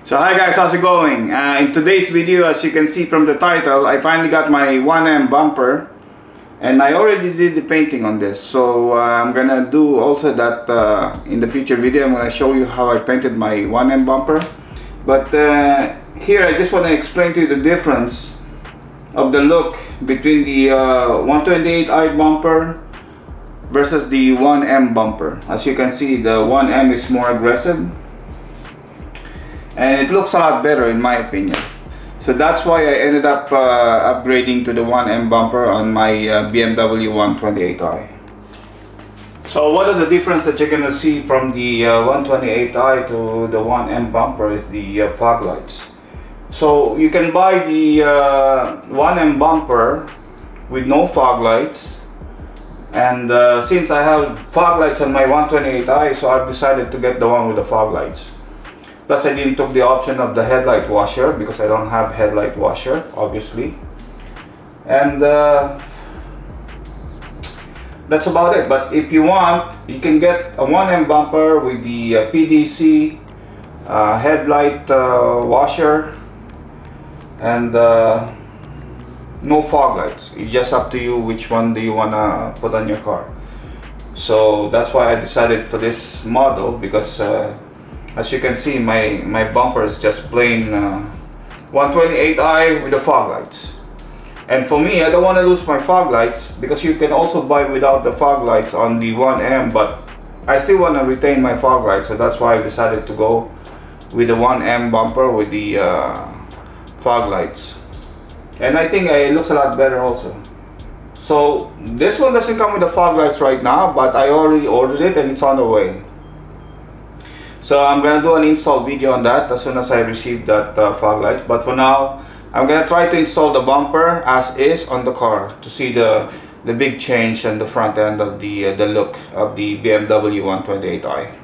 So hi guys, how's it going? In today's video, as you can see from the title, I finally got my 1M bumper and I already did the painting on this. So I'm gonna do also that in the future video. I'm gonna show you how I painted my 1M bumper. But here I just want to explain to you the difference of the look between the 128i bumper versus the 1M bumper. As you can see, the 1M is more aggressive and it looks a lot better in my opinion. So that's why I ended up upgrading to the 1M bumper on my BMW 128i. So one of the difference that you're gonna see from the 128i to the 1M bumper is the fog lights. So you can buy the 1M bumper with no fog lights, and since I have fog lights on my 128i, so I've decided to get the one with the fog lights. Plus I didn't took the option of the headlight washer because I don't have headlight washer obviously, and that's about it. But if you want, you can get a 1M bumper with the PDC headlight washer and no fog lights. It's just up to you which one do you want to put on your car. So that's why I decided for this model, because as you can see, my bumper is just plain 128i with the fog lights. And for me, I don't want to lose my fog lights, because you can also buy without the fog lights on the 1M, but I still want to retain my fog lights. So that's why I decided to go with the 1M bumper with the fog lights. And I think it looks a lot better also. So this one doesn't come with the fog lights right now, but I already ordered it and it's on the way. So I'm gonna do an install video on that as soon as I receive that fog light. But for now, I'm gonna try to install the bumper as is on the car to see the big change on the front end of the look of the BMW 128i.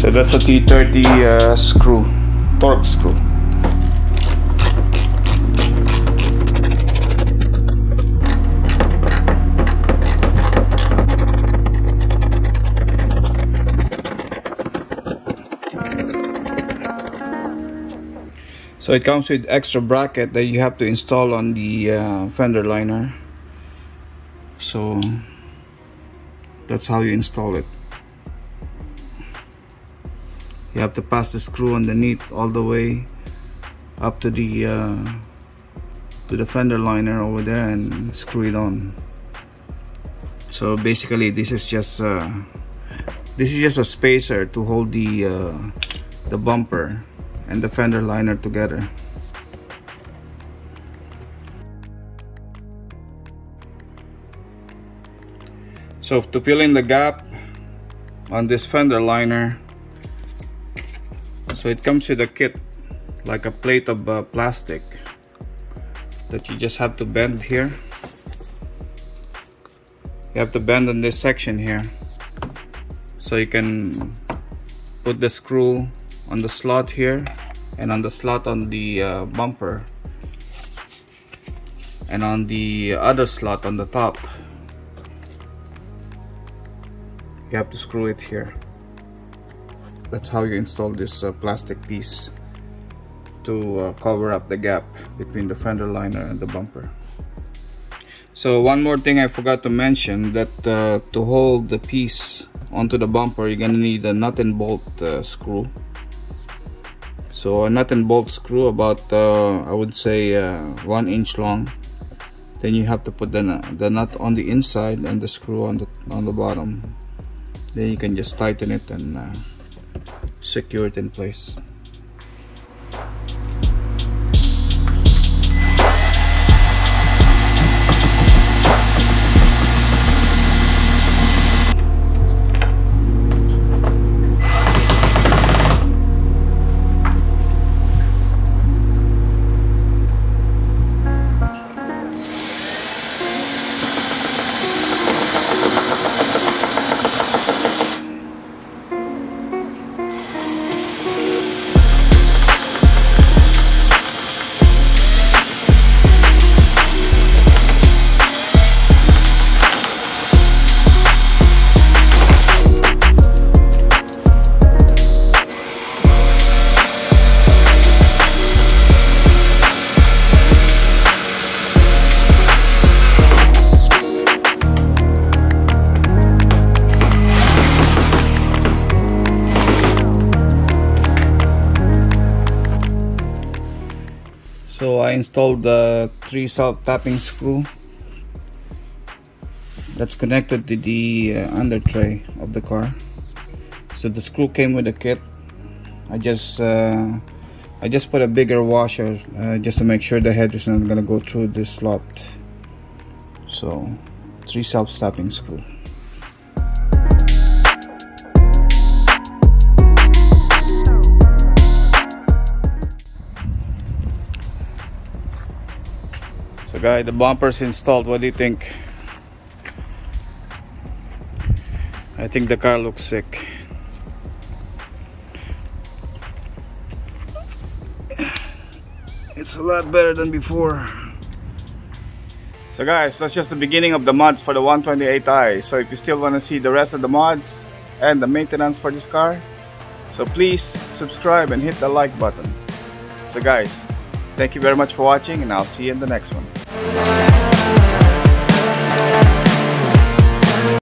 So that's a T30 screw, torque screw. So it comes with extra bracket that you have to install on the fender liner. So that's how you install it. You have to pass the screw underneath all the way up to the fender liner over there and screw it on. So basically this is just a spacer to hold the bumper and the fender liner together. So to fill in the gap on this fender liner, so it comes with a kit like a plate of plastic that you just have to bend here. You have to bend in this section here so you can put the screw on the slot here and on the slot on the bumper and on the other slot on the top. You have to screw it here. That's how you install this plastic piece to cover up the gap between the fender liner and the bumper. So one more thing I forgot to mention, that to hold the piece onto the bumper, you're gonna need a nut and bolt screw. So a nut and bolt screw about I would say 1 inch long. Then you have to put the nut on the inside and the screw on the bottom. Then you can just tighten it and secure it in place. So I installed the 3 self-tapping screw that's connected to the under tray of the car. So the screw came with the kit. I just put a bigger washer just to make sure the head is not gonna go through this slot. So 3 self-tapping screw. So guys, the bumper's installed. What do you think? I think the car looks sick. It's a lot better than before. So guys, that's just the beginning of the mods for the 128i. So if you still want to see the rest of the mods and the maintenance for this car, so please subscribe and hit the like button. So guys, thank you very much for watching, and I'll see you in the next one.